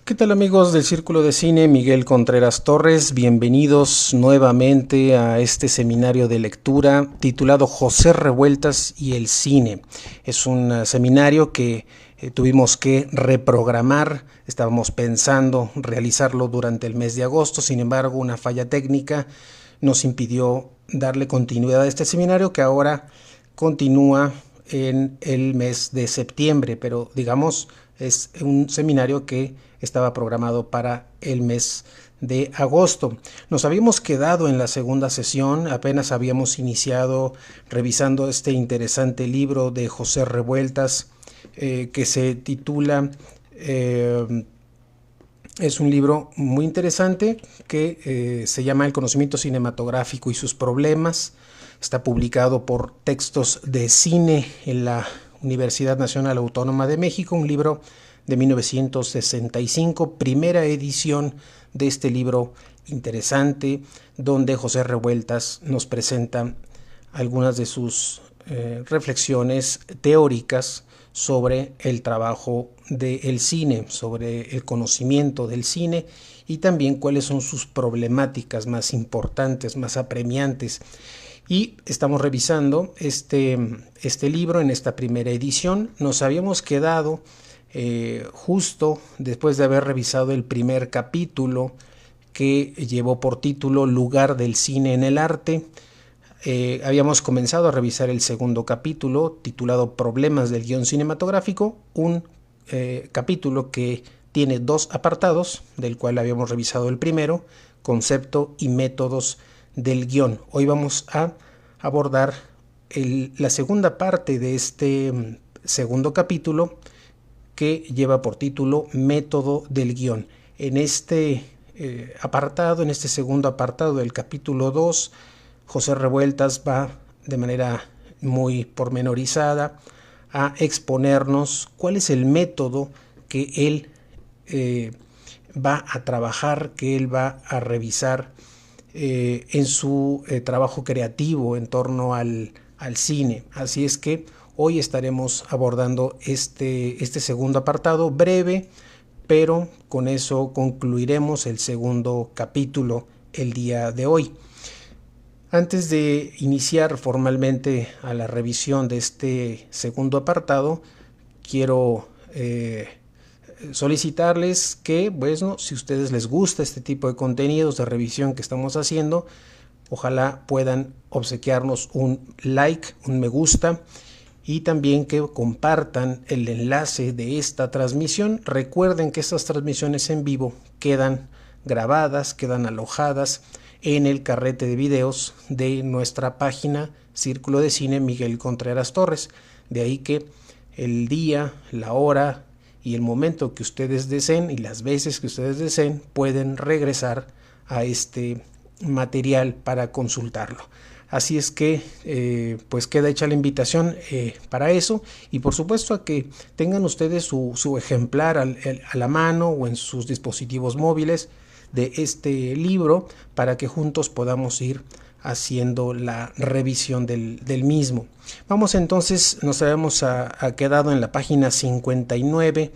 ¿Qué tal amigos del Círculo de Cine? Miguel Contreras Torres, bienvenidos nuevamente a este seminario de lectura titulado José Revueltas y el cine. Es un seminario que tuvimos que reprogramar, estábamos pensando realizarlo durante el mes de agosto, sin embargo una falla técnica nos impidió darle continuidad a este seminario que ahora continúa en el mes de septiembre, pero digamos es un seminario que estaba programado para el mes de agosto. Nos habíamos quedado en la segunda sesión, apenas habíamos iniciado revisando este interesante libro de José Revueltas que se titula es un libro muy interesante que se llama El conocimiento cinematográfico y sus problemas. Está publicado por Textos de Cine en la Universidad Nacional Autónoma de México, un libro de 1965, primera edición de este libro interesante, donde José Revueltas nos presenta algunas de sus reflexiones teóricas sobre el trabajo del cine, sobre el conocimiento del cine y también cuáles son sus problemáticas más importantes, más apremiantes. Y estamos revisando este libro en esta primera edición. Nos habíamos quedado justo después de haber revisado el primer capítulo que llevó por título Lugar del cine en el arte. Habíamos comenzado a revisar el segundo capítulo titulado Problemas del guión cinematográfico, un capítulo que tiene dos apartados, del cual habíamos revisado el primero, concepto y métodos del guión. Hoy vamos a abordar la segunda parte de este segundo capítulo que lleva por título Método del guión. En este apartado, en este segundo apartado del capítulo 2, José Revueltas va de manera muy pormenorizada a exponernos cuál es el método que él va a trabajar, que él va a revisar en su trabajo creativo en torno al cine. Así es que hoy estaremos abordando este segundo apartado breve, pero con eso concluiremos el segundo capítulo el día de hoy. Antes de iniciar formalmente a la revisión de este segundo apartado, quiero solicitarles que, bueno, si a ustedes les gusta este tipo de contenidos de revisión que estamos haciendo, ojalá puedan obsequiarnos un like, un me gusta y también que compartan el enlace de esta transmisión. Recuerden que estas transmisiones en vivo quedan grabadas, quedan alojadas en el carrete de videos de nuestra página Círculo de Cine Miguel Contreras Torres. De ahí que el día, la hora y el momento que ustedes deseen y las veces que ustedes deseen pueden regresar a este material para consultarlo. Así es que pues queda hecha la invitación para eso y por supuesto a que tengan ustedes su ejemplar a la mano o en sus dispositivos móviles de este libro para que juntos podamos ir haciendo la revisión del mismo. Vamos entonces, nos habíamos quedado en la página 59,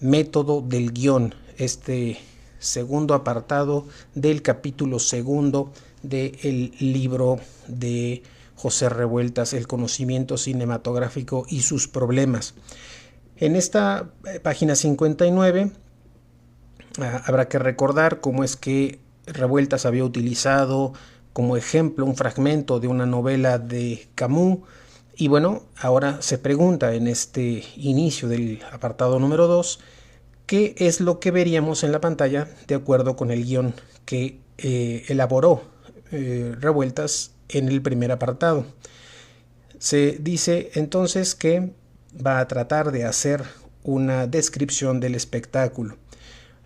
método del guión, este segundo apartado del capítulo segundo del libro de José Revueltas, El conocimiento cinematográfico y sus problemas. En esta página 59 habrá que recordar cómo es que Revueltas había utilizado como ejemplo un fragmento de una novela de Camus y bueno, ahora se pregunta en este inicio del apartado número 2 qué es lo que veríamos en la pantalla de acuerdo con el guión que elaboró Revueltas en el primer apartado. Se dice entonces que va a tratar de hacer una descripción del espectáculo.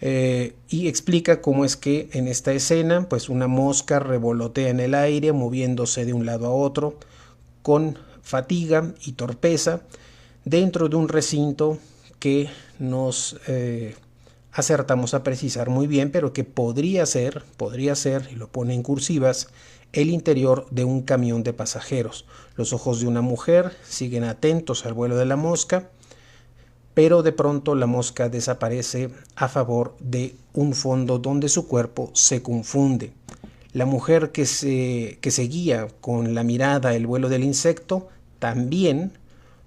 Y explica cómo es que en esta escena pues una mosca revolotea en el aire moviéndose de un lado a otro con fatiga y torpeza dentro de un recinto que nos acertamos a precisar muy bien, pero que podría ser, y lo pone en cursivas, el interior de un camión de pasajeros. Los ojos de una mujer siguen atentos al vuelo de la mosca, pero de pronto la mosca desaparece a favor de un fondo donde su cuerpo se confunde. La mujer que seguía con la mirada el vuelo del insecto también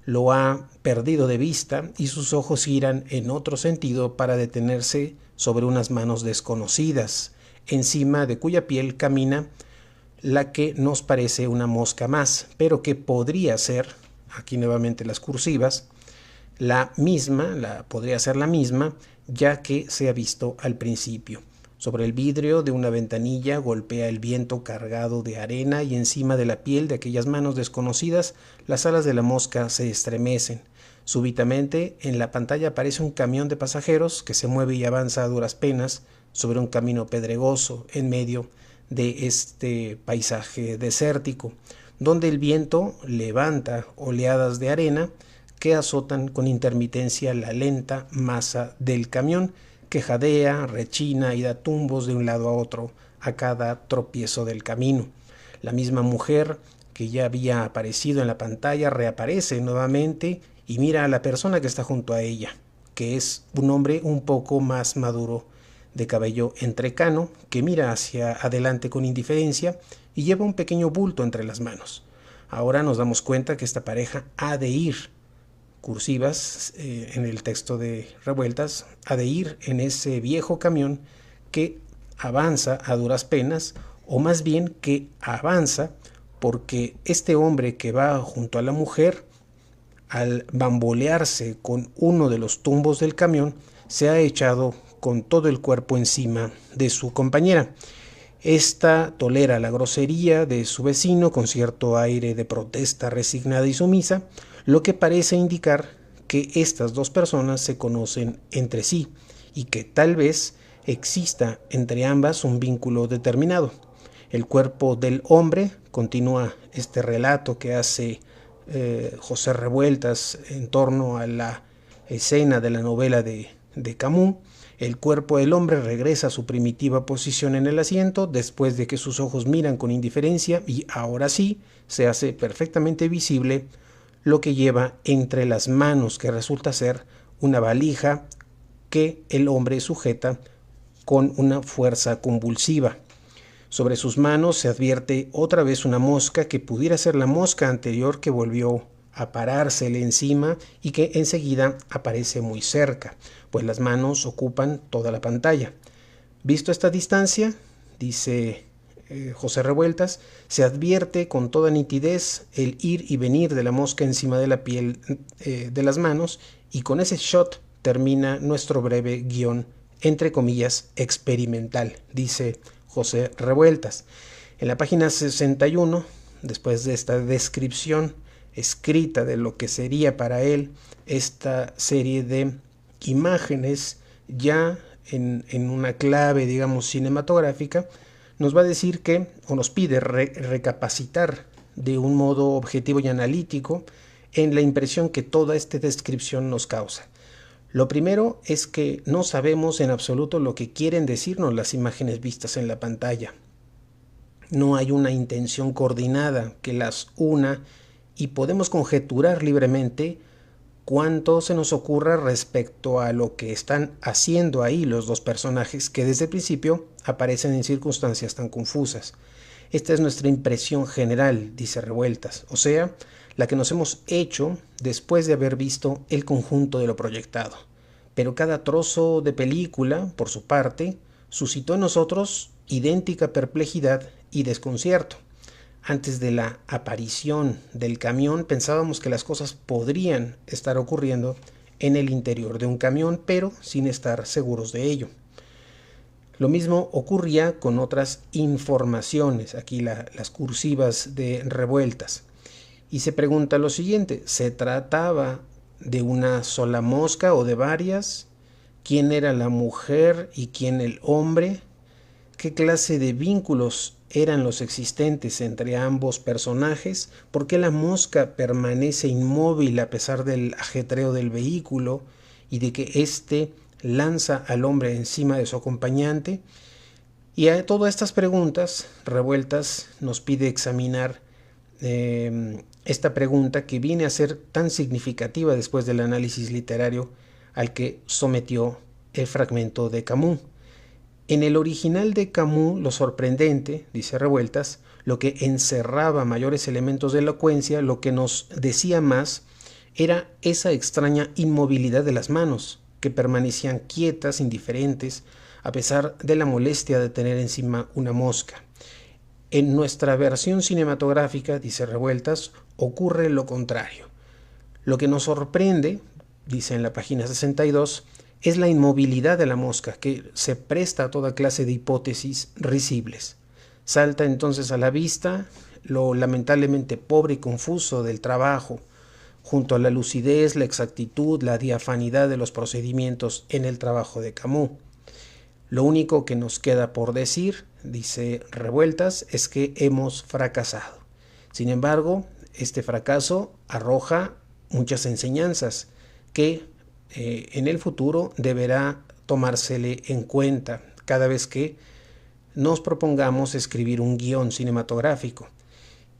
lo ha perdido de vista y sus ojos giran en otro sentido para detenerse sobre unas manos desconocidas, encima de cuya piel camina la que nos parece una mosca más, pero que podría ser, aquí nuevamente las cursivas, podría ser la misma, ya que se ha visto al principio. Sobre el vidrio de una ventanilla golpea el viento cargado de arena y encima de la piel de aquellas manos desconocidas las alas de la mosca se estremecen. Súbitamente en la pantalla aparece un camión de pasajeros que se mueve y avanza a duras penas sobre un camino pedregoso en medio de este paisaje desértico, donde el viento levanta oleadas de arena que azotan con intermitencia la lenta masa del camión, que jadea, rechina y da tumbos de un lado a otro a cada tropiezo del camino. La misma mujer que ya había aparecido en la pantalla reaparece nuevamente y mira a la persona que está junto a ella, que es un hombre un poco más maduro, de cabello entrecano, que mira hacia adelante con indiferencia y lleva un pequeño bulto entre las manos. Ahora nos damos cuenta que esta pareja ha de ir, cursivas en el texto de Revueltas, ha de ir en ese viejo camión que avanza a duras penas, o más bien que avanza porque este hombre que va junto a la mujer, al bambolearse con uno de los tumbos del camión, se ha echado con todo el cuerpo encima de su compañera. Esta tolera la grosería de su vecino con cierto aire de protesta resignada y sumisa, lo que parece indicar que estas dos personas se conocen entre sí y que tal vez exista entre ambas un vínculo determinado. El cuerpo del hombre, continúa este relato que hace José Revueltas en torno a la escena de la novela de Camus. El cuerpo del hombre regresa a su primitiva posición en el asiento después de que sus ojos miran con indiferencia y ahora sí se hace perfectamente visible lo que lleva entre las manos, que resulta ser una valija que el hombre sujeta con una fuerza convulsiva. Sobre sus manos se advierte otra vez una mosca que pudiera ser la mosca anterior que volvió a parársele encima y que enseguida aparece muy cerca, pues las manos ocupan toda la pantalla. Visto esta distancia, dice José Revueltas, se advierte con toda nitidez el ir y venir de la mosca encima de la piel de las manos, y con ese shot termina nuestro breve guión, entre comillas, experimental, dice José Revueltas. En la página 61, después de esta descripción escrita de lo que sería para él esta serie de imágenes ya en una clave, digamos, cinematográfica, nos va a decir que, o nos pide recapacitar de un modo objetivo y analítico en la impresión que toda esta descripción nos causa. Lo primero es que no sabemos en absoluto lo que quieren decirnos las imágenes vistas en la pantalla. No hay una intención coordinada que las una y podemos conjeturar libremente cuánto se nos ocurra respecto a lo que están haciendo ahí los dos personajes que desde el principio aparecen en circunstancias tan confusas. Esta es nuestra impresión general, dice Revueltas, o sea, la que nos hemos hecho después de haber visto el conjunto de lo proyectado. Pero cada trozo de película, por su parte, suscitó en nosotros idéntica perplejidad y desconcierto. Antes de la aparición del camión pensábamos que las cosas podrían estar ocurriendo en el interior de un camión, pero sin estar seguros de ello. Lo mismo ocurría con otras informaciones, aquí las cursivas de Revueltas. Y se pregunta lo siguiente, ¿se trataba de una sola mosca o de varias? ¿Quién era la mujer y quién el hombre? ¿Qué clase de vínculos eran los existentes entre ambos personajes? ¿Por qué la mosca permanece inmóvil a pesar del ajetreo del vehículo y de que éste lanza al hombre encima de su acompañante? Y a todas estas preguntas, Revueltas nos pide examinar esta pregunta que viene a ser tan significativa después del análisis literario al que sometió el fragmento de Camus. En el original de Camus, lo sorprendente, dice Revueltas, lo que encerraba mayores elementos de elocuencia, lo que nos decía más, era esa extraña inmovilidad de las manos, que permanecían quietas, indiferentes, a pesar de la molestia de tener encima una mosca. En nuestra versión cinematográfica, dice Revueltas, ocurre lo contrario. Lo que nos sorprende, dice en la página 62, es la inmovilidad de la mosca, que se presta a toda clase de hipótesis risibles. Salta entonces a la vista lo lamentablemente pobre y confuso del trabajo, junto a la lucidez, la exactitud, la diafanidad de los procedimientos en el trabajo de Camus. Lo único que nos queda por decir, dice Revueltas, es que hemos fracasado. Sin embargo, este fracaso arroja muchas enseñanzas que en el futuro deberá tomársele en cuenta cada vez que nos propongamos escribir un guión cinematográfico.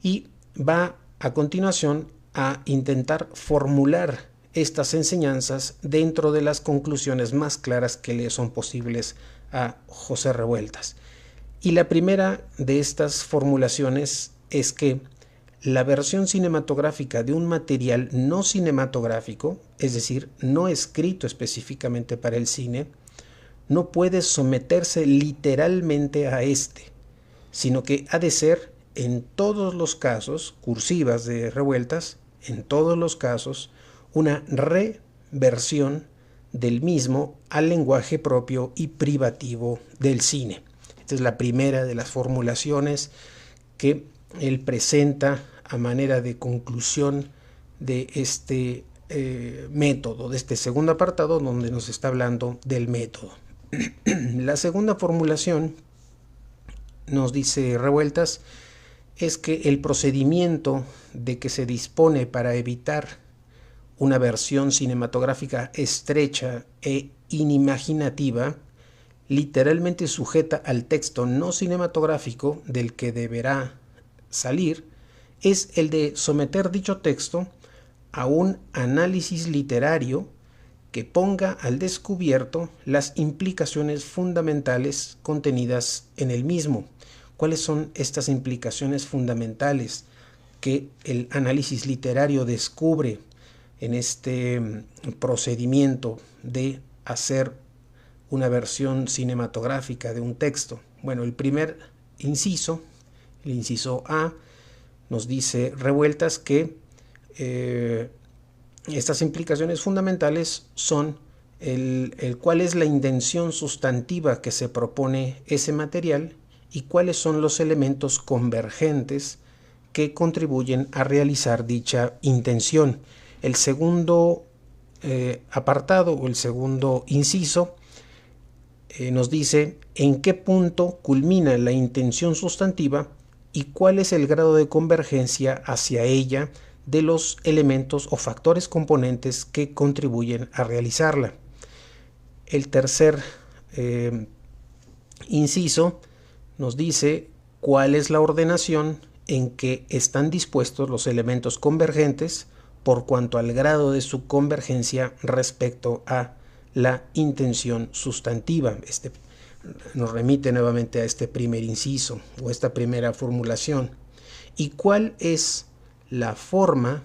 Y va a continuación a intentar formular estas enseñanzas dentro de las conclusiones más claras que le son posibles a José Revueltas. Y la primera de estas formulaciones es que la versión cinematográfica de un material no cinematográfico, es decir, no escrito específicamente para el cine, no puede someterse literalmente a este, sino que ha de ser en todos los casos, cursivas de Revueltas, en todos los casos, una reversión del mismo al lenguaje propio y privativo del cine. Esta es la primera de las formulaciones que él presenta a manera de conclusión de este método, de este segundo apartado donde nos está hablando del método. La segunda formulación, nos dice Revueltas, es que el procedimiento de que se dispone para evitar una versión cinematográfica estrecha e inimaginativa, literalmente sujeta al texto no cinematográfico del que deberá salir, es el de someter dicho texto a un análisis literario que ponga al descubierto las implicaciones fundamentales contenidas en el mismo. ¿Cuáles son estas implicaciones fundamentales que el análisis literario descubre en este procedimiento de hacer una versión cinematográfica de un texto? Bueno, el primer inciso, el inciso A, nos dice Revueltas que estas implicaciones fundamentales son cuál es la intención sustantiva que se propone ese material y cuáles son los elementos convergentes que contribuyen a realizar dicha intención. El segundo apartado o el segundo inciso nos dice en qué punto culmina la intención sustantiva y cuál es el grado de convergencia hacia ella de los elementos o factores componentes que contribuyen a realizarla. El tercer inciso nos dice cuál es la ordenación en que están dispuestos los elementos convergentes por cuanto al grado de su convergencia respecto a la intención sustantiva. Este nos remite nuevamente a este primer inciso o esta primera formulación. ¿Y cuál es la forma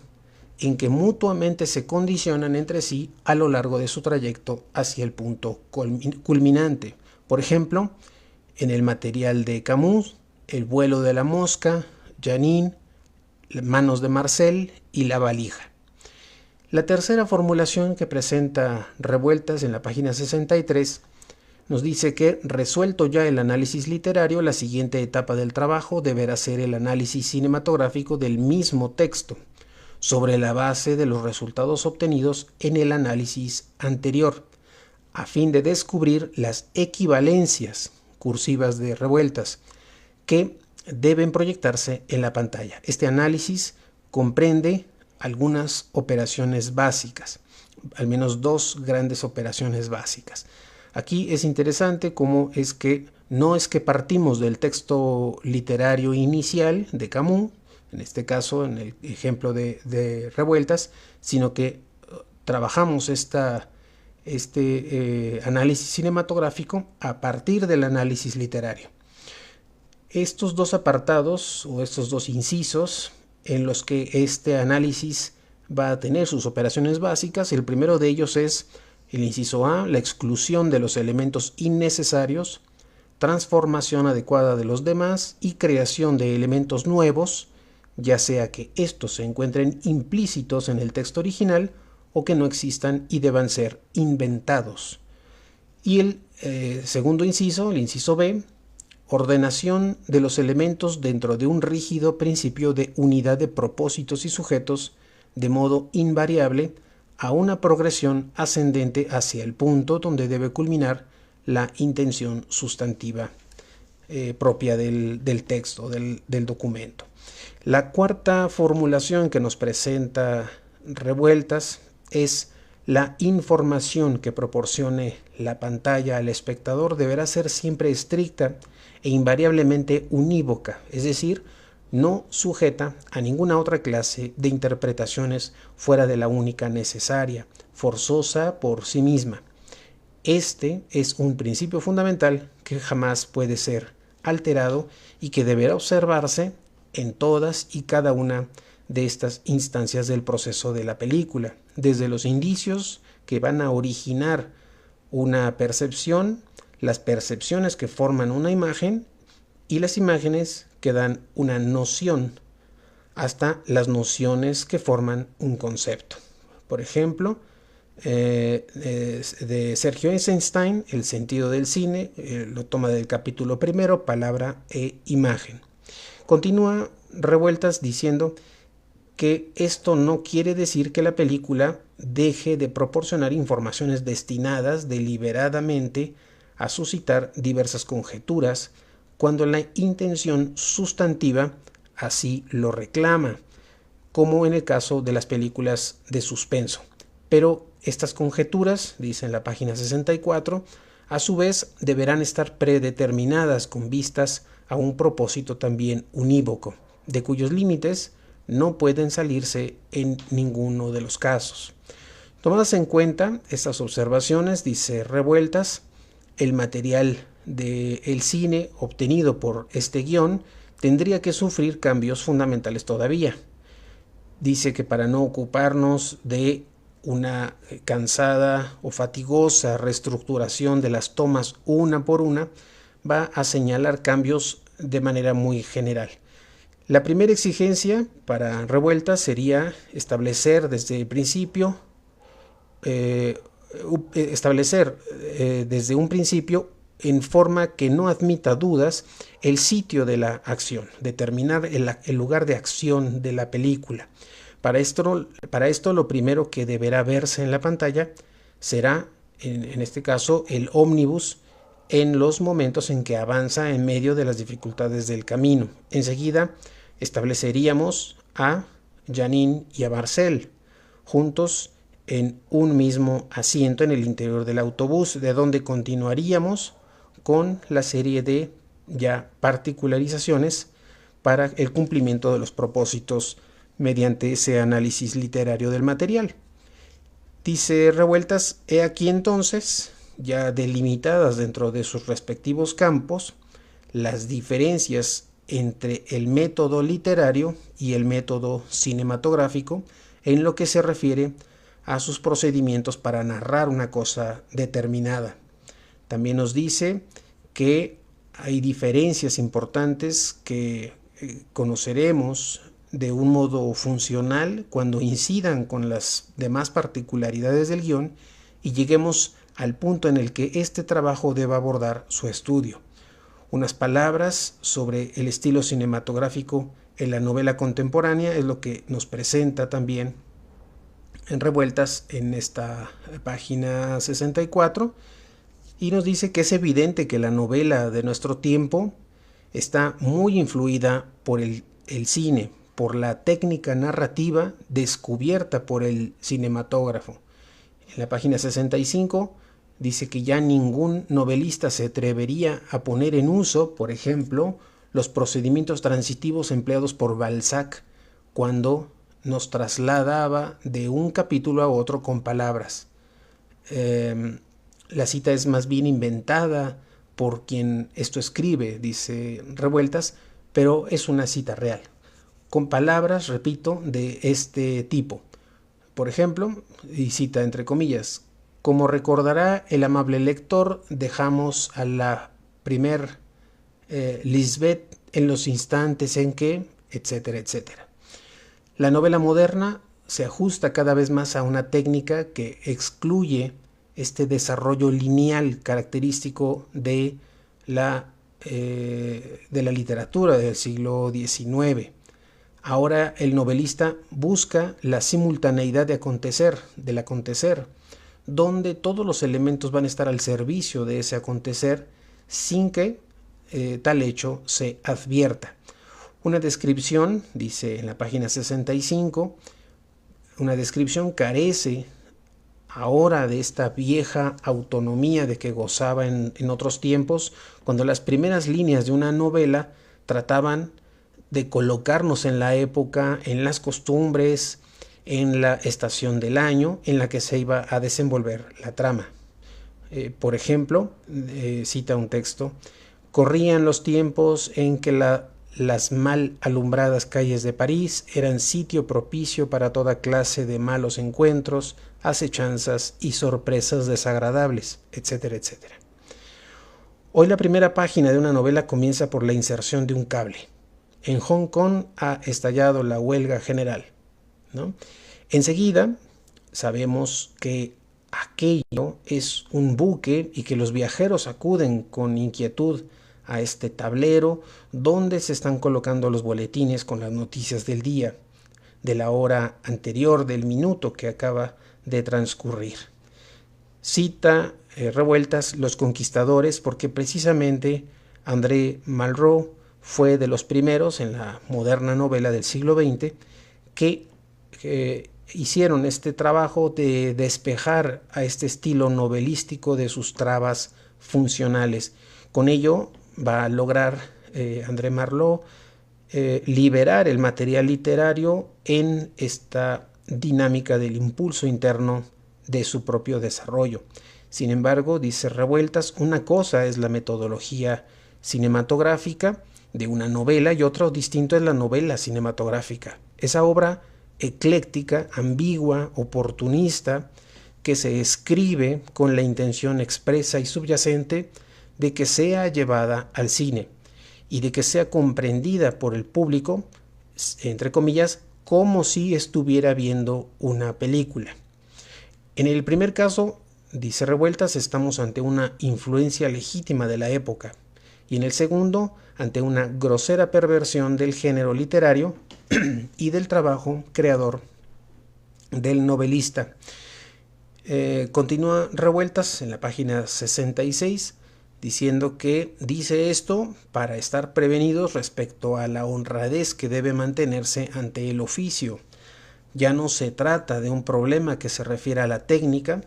en que mutuamente se condicionan entre sí a lo largo de su trayecto hacia el punto culminante? Por ejemplo, en el material de Camus, el vuelo de la mosca, Janine, manos de Marcel y la valija. La tercera formulación que presenta Revueltas en la página 63 nos dice que, resuelto ya el análisis literario, la siguiente etapa del trabajo deberá ser el análisis cinematográfico del mismo texto, sobre la base de los resultados obtenidos en el análisis anterior, a fin de descubrir las equivalencias cursivas de Revueltas que deben proyectarse en la pantalla. Este análisis comprende algunas operaciones básicas, al menos dos grandes operaciones básicas. Aquí es interesante cómo no es que partimos del texto literario inicial de Camus, en este caso en el ejemplo de Revueltas, sino que trabajamos este análisis cinematográfico a partir del análisis literario. Estos dos apartados o estos dos incisos en los que este análisis va a tener sus operaciones básicas, el primero de ellos es el inciso A, la exclusión de los elementos innecesarios, transformación adecuada de los demás y creación de elementos nuevos, ya sea que estos se encuentren implícitos en el texto original o que no existan y deban ser inventados. Y el segundo inciso, el inciso B, ordenación de los elementos dentro de un rígido principio de unidad de propósitos y sujetos de modo invariable a una progresión ascendente hacia el punto donde debe culminar la intención sustantiva propia del texto, del documento. La cuarta formulación que nos presenta Revueltas es la información que proporcione la pantalla al espectador deberá ser siempre estricta e invariablemente unívoca, es decir, no sujeta a ninguna otra clase de interpretaciones fuera de la única necesaria, forzosa por sí misma. Este es un principio fundamental que jamás puede ser alterado y que deberá observarse en todas y cada una de estas instancias del proceso de la película, desde los indicios que van a originar una percepción, las percepciones que forman una imagen y las imágenes que dan una noción, hasta las nociones que forman un concepto. Por ejemplo, de Sergio Eisenstein, El sentido del cine, lo toma del capítulo primero, palabra e imagen. Continúa Revueltas diciendo que esto no quiere decir que la película deje de proporcionar informaciones destinadas deliberadamente a suscitar diversas conjeturas cuando la intención sustantiva así lo reclama, como en el caso de las películas de suspenso. Pero estas conjeturas, dice en la página 64, a su vez deberán estar predeterminadas con vistas a un propósito también unívoco, de cuyos límites no pueden salirse en ninguno de los casos. Tomadas en cuenta estas observaciones, dice Revueltas, el material del cine obtenido por este guión tendría que sufrir cambios fundamentales todavía. Dice que para no ocuparnos de una cansada o fatigosa reestructuración de las tomas una por una, va a señalar cambios de manera muy general. La primera exigencia para Revueltas sería establecer desde el principio, desde un principio en forma que no admita dudas el sitio de la acción, determinar el lugar de acción de la película. Para esto lo primero que deberá verse en la pantalla será, en este caso, el ómnibus en los momentos en que avanza en medio de las dificultades del camino. Enseguida estableceríamos a Janine y a Marcel juntos en un mismo asiento en el interior del autobús, de donde continuaríamos con la serie de ya particularizaciones para el cumplimiento de los propósitos mediante ese análisis literario del material. Dice Revueltas, he aquí entonces, ya delimitadas dentro de sus respectivos campos, las diferencias entre el método literario y el método cinematográfico en lo que se refiere a sus procedimientos para narrar una cosa determinada. También nos dice que hay diferencias importantes que conoceremos de un modo funcional cuando incidan con las demás particularidades del guión y lleguemos al punto en el que este trabajo deba abordar su estudio. Unas palabras sobre el estilo cinematográfico en la novela contemporánea es lo que nos presenta también en Revueltas en esta página 64 y nos dice que es evidente que la novela de nuestro tiempo está muy influida por el cine, por la técnica narrativa descubierta por el cinematógrafo. En la página 65 dice que ya ningún novelista se atrevería a poner en uso, por ejemplo, los procedimientos transitivos empleados por Balzac cuando nos trasladaba de un capítulo a otro con palabras. La cita es más bien inventada por quien esto escribe, dice Revueltas, pero es una cita real, con palabras, repito, de este tipo. Por ejemplo, y cita entre comillas, como recordará el amable lector, dejamos a la primer Lisbeth en los instantes en que, etcétera, etcétera. La novela moderna se ajusta cada vez más a una técnica que excluye este desarrollo lineal característico de la literatura del siglo XIX. Ahora el novelista busca la simultaneidad del acontecer, donde todos los elementos van a estar al servicio de ese acontecer sin que tal hecho se advierta. Una descripción, dice en la página 65, una descripción carece ahora de esta vieja autonomía de que gozaba en otros tiempos, cuando las primeras líneas de una novela trataban de colocarnos en la época, en las costumbres, en la estación del año en la que se iba a desenvolver la trama. Por ejemplo, cita un texto, corrían los tiempos en que las mal alumbradas calles de París eran sitio propicio para toda clase de malos encuentros, acechanzas y sorpresas desagradables, etcétera, etcétera. Hoy la primera página de una novela comienza por la inserción de un cable. En Hong Kong ha estallado la huelga general, ¿no? Enseguida sabemos que aquello es un buque y que los viajeros acuden con inquietud a este tablero donde se están colocando los boletines con las noticias del día, de la hora anterior, del minuto que acaba de transcurrir. Cita Revueltas Los Conquistadores porque precisamente André Malraux fue de los primeros en la moderna novela del siglo XX que hicieron este trabajo de despejar a este estilo novelístico de sus trabas funcionales. Con ello va a lograr André Malraux liberar el material literario en esta dinámica del impulso interno de su propio desarrollo. Sin embargo, dice Revueltas, una cosa es la metodología cinematográfica de una novela y otro distinto es la novela cinematográfica. Esa obra ecléctica, ambigua, oportunista, que se escribe con la intención expresa y subyacente de que sea llevada al cine y de que sea comprendida por el público, entre comillas, como si estuviera viendo una película. En el primer caso, dice Revueltas, estamos ante una influencia legítima de la época, y en el segundo, ante una grosera perversión del género literario y del trabajo creador del novelista. Continúa Revueltas en la página 66 diciendo que dice esto para estar prevenidos respecto a la honradez que debe mantenerse ante el oficio. Ya no se trata de un problema que se refiere a la técnica,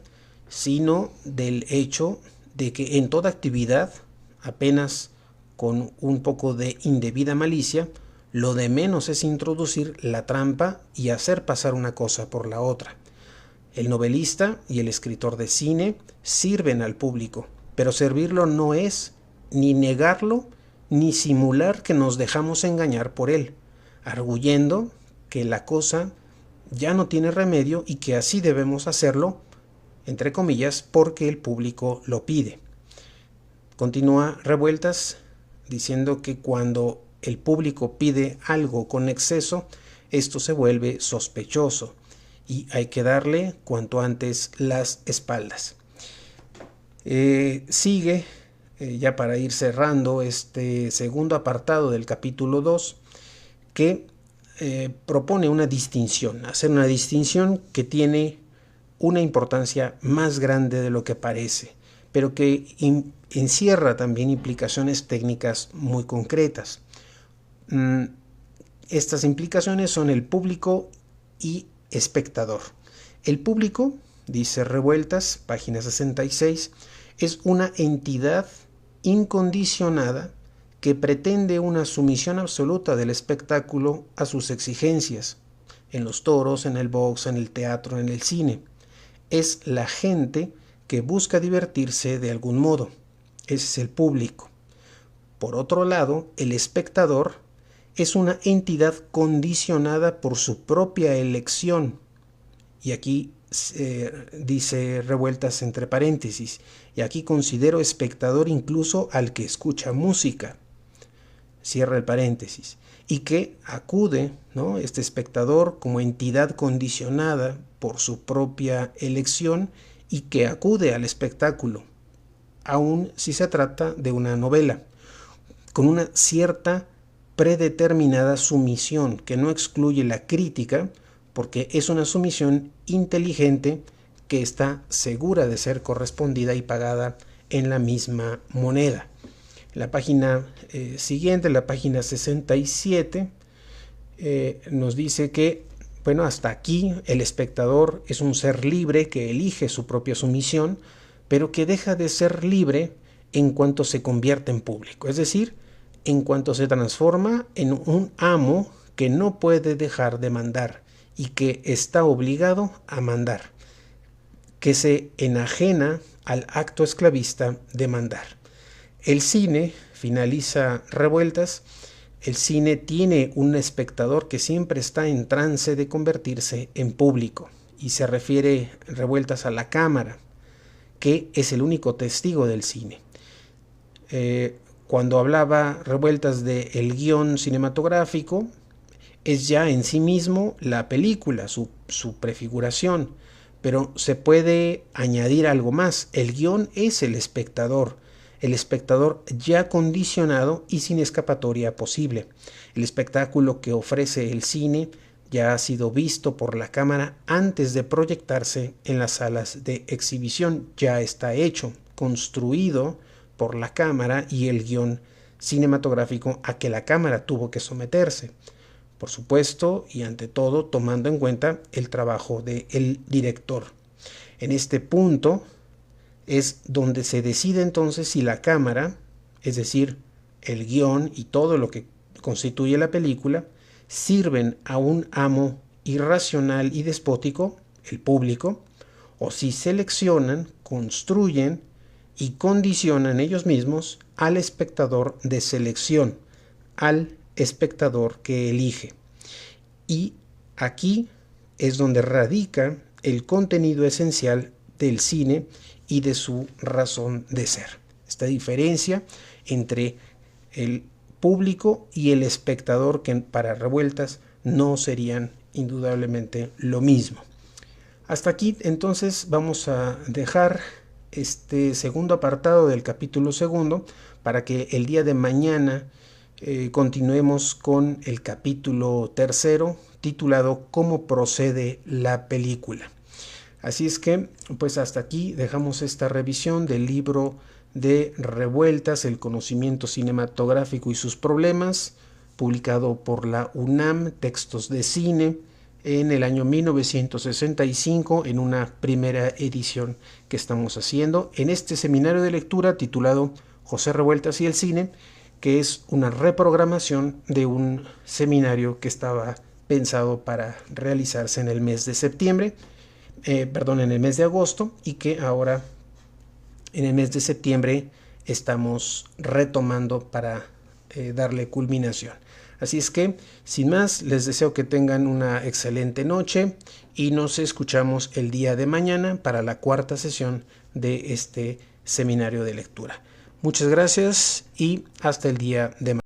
sino del hecho de que en toda actividad, apenas con un poco de indebida malicia, lo de menos es introducir la trampa y hacer pasar una cosa por la otra. El novelista y el escritor de cine sirven al público, pero servirlo no es ni negarlo ni simular que nos dejamos engañar por él, arguyendo que la cosa ya no tiene remedio y que así debemos hacerlo, entre comillas, porque el público lo pide. Continúa Revueltas diciendo que cuando el público pide algo con exceso, esto se vuelve sospechoso y hay que darle cuanto antes las espaldas. Sigue, ya para ir cerrando, este segundo apartado del capítulo 2, que propone una distinción, hacer una distinción que tiene una importancia más grande de lo que parece, pero que encierra también implicaciones técnicas muy concretas. Estas implicaciones son el público y espectador. El público, dice Revueltas, página 66, es una entidad incondicionada que pretende una sumisión absoluta del espectáculo a sus exigencias, en los toros, en el box, en el teatro, en el cine. Es la gente que busca divertirse de algún modo. Ese es el público. Por otro lado, el espectador es una entidad condicionada por su propia elección. Y aquí dice Revueltas entre paréntesis, y aquí considero espectador incluso al que escucha música, cierra el paréntesis, y que acude, ¿no?, este espectador como entidad condicionada por su propia elección y que acude al espectáculo, aun si se trata de una novela, con una cierta predeterminada sumisión que no excluye la crítica, porque es una sumisión inteligente que está segura de ser correspondida y pagada en la misma moneda. La página siguiente, la página 67, nos dice que, bueno, hasta aquí el espectador es un ser libre que elige su propia sumisión, pero que deja de ser libre en cuanto se convierte en público, es decir, en cuanto se transforma en un amo que no puede dejar de mandar y que está obligado a mandar, que se enajena al acto esclavista de mandar. El cine, finaliza Revueltas, el cine tiene un espectador que siempre está en trance de convertirse en público, y se refiere Revueltas a la cámara, que es el único testigo del cine. Cuando hablaba Revueltas del guión cinematográfico, es ya en sí mismo la película, su prefiguración, pero se puede añadir algo más. El guión es el espectador ya condicionado y sin escapatoria posible. El espectáculo que ofrece el cine ya ha sido visto por la cámara antes de proyectarse en las salas de exhibición, ya está hecho, construido por la cámara y el guión cinematográfico a que la cámara tuvo que someterse. Por supuesto, y ante todo, tomando en cuenta el trabajo del director. En este punto es donde se decide entonces si la cámara, es decir, el guión y todo lo que constituye la película, sirven a un amo irracional y despótico, el público, o si seleccionan, construyen y condicionan ellos mismos al espectador de selección, al espectador que elige. Y aquí es donde radica el contenido esencial del cine y de su razón de ser. Esta diferencia entre el público y el espectador, que para Revueltas no serían indudablemente lo mismo. Hasta aquí entonces vamos a dejar este segundo apartado del capítulo segundo para que el día de mañana continuemos con el capítulo tercero, titulado ¿Cómo procede la película? Así es que, pues hasta aquí dejamos esta revisión del libro de Revueltas, el conocimiento cinematográfico y sus problemas, publicado por la UNAM, Textos de Cine, en el año 1965, en una primera edición que estamos haciendo en este seminario de lectura titulado José Revueltas y el cine, que es una reprogramación de un seminario que estaba pensado para realizarse en el mes de septiembre, en el mes de agosto, y que ahora en el mes de septiembre estamos retomando para darle culminación. Así es que, sin más, les deseo que tengan una excelente noche y nos escuchamos el día de mañana para la cuarta sesión de este seminario de lectura. Muchas gracias y hasta el día de mañana.